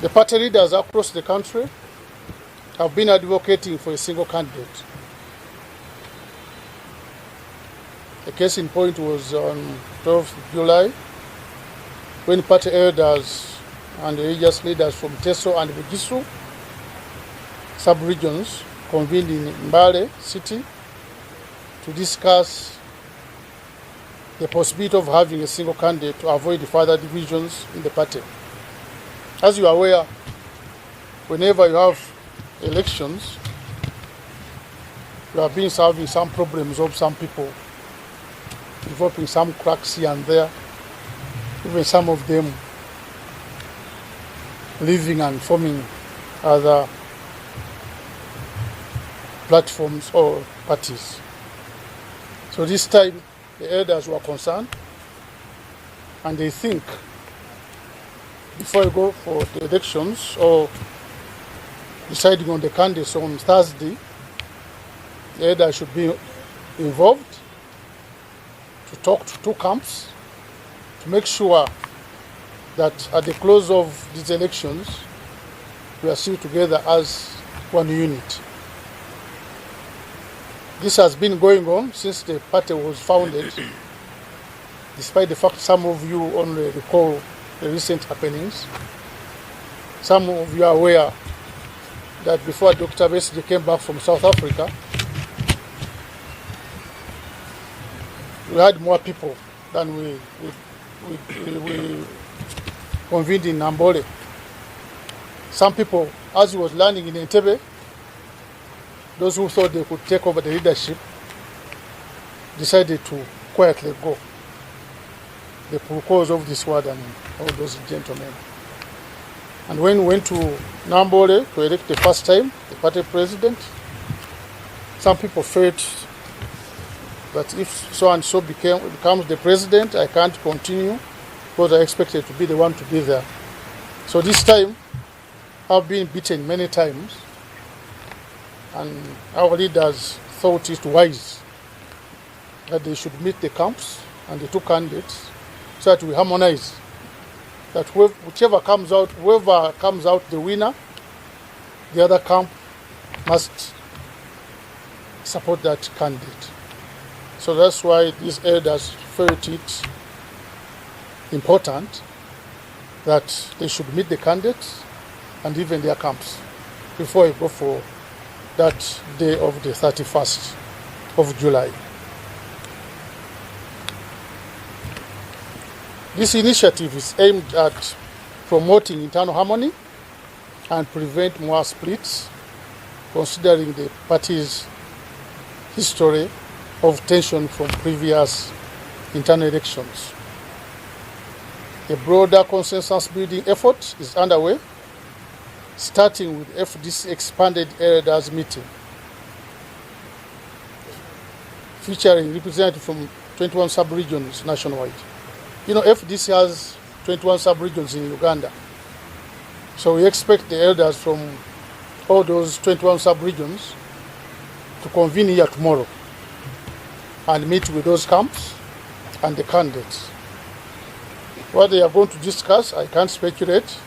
The party leaders across the country have been advocating for a single candidate. The case in point was on 12th July when party elders and religious leaders from Teso and Bugisu sub-regions convened in Mbale city to discuss the possibility of having a single candidate to avoid further divisions in the party. As you are aware, whenever you have elections, you have been solving some problems of some people, developing some cracks here and there, even some of them leaving and forming other platforms or parties. So this time, the elders were concerned, and they think before you go for the elections or deciding on the candidates on Thursday, the elders should be involved to talk to two camps to make sure that at the close of these elections, we are still together as one unit. This has been going on since the party was founded, despite the fact some of you only recall the recent happenings. Some of you are aware that before Dr. Besigye came back from South Africa, we had more people than we convened in Nambole. Some people, as he was landing in Entebbe, those who thought they could take over the leadership decided to quietly go. The proposal of this word and all those gentlemen. And when we went to Nambole to elect the first time, the party president, some people felt that if so and so becomes the president, I can't continue because I expected to be the one to be there. So this time, I've been beaten many times, and our leaders thought it wise that they should meet the camps and the two candidates so that we harmonize. That whoever comes out the winner, the other camp must support that candidate. So that's why these elders felt it important that they should meet the candidates and even their camps before you go for that day of the 31st of July. This initiative is aimed at promoting internal harmony and prevent more splits, considering the party's history of tension from previous internal elections. A broader consensus building effort is underway, starting with FDC expanded elders meeting, featuring representatives from 21 sub-regions nationwide. You know, FDC has 21 sub-regions in Uganda. So we expect the elders from all those 21 sub-regions to convene here tomorrow and meet with those camps and the candidates. What they are going to discuss, I can't speculate,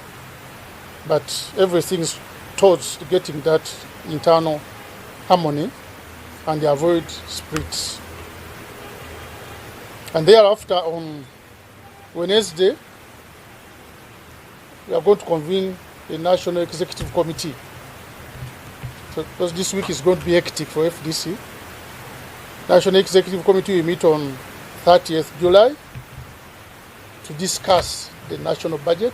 but everything is towards getting that internal harmony and avoid splits. And thereafter, on Wednesday, we are going to convene the National Executive Committee. So, because this week is going to be hectic for FDC. National Executive Committee will meet on 30th July to discuss the national budget,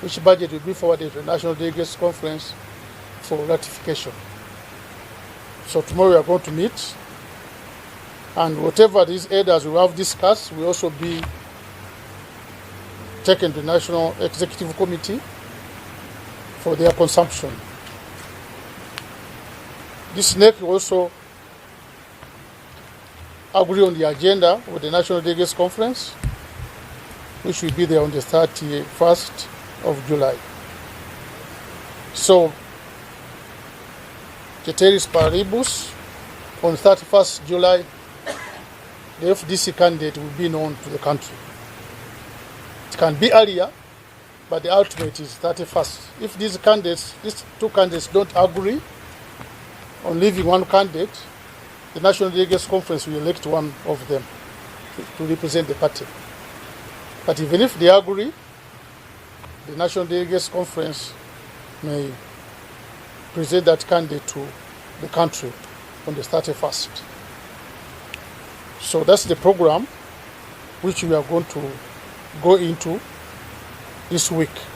which budget will be forwarded to the National Delegates Conference for ratification. So tomorrow we are going to meet, and whatever these elders will have discussed will also be taken to the National Executive Committee for their consumption. This NEC will also agree on the agenda of the National Delegates Conference, which will be there on the 31st of July. So, ceteris paribus, on 31st July, the FDC candidate will be known to the country. It can be earlier, but the ultimate is 31st. If these two candidates don't agree on leaving one candidate, the National Delegates Conference will elect one of them to represent the party. But even if they agree, the National Delegates Conference may present that candidate to the country on the 31st. So that's the program which we are going to go into this week.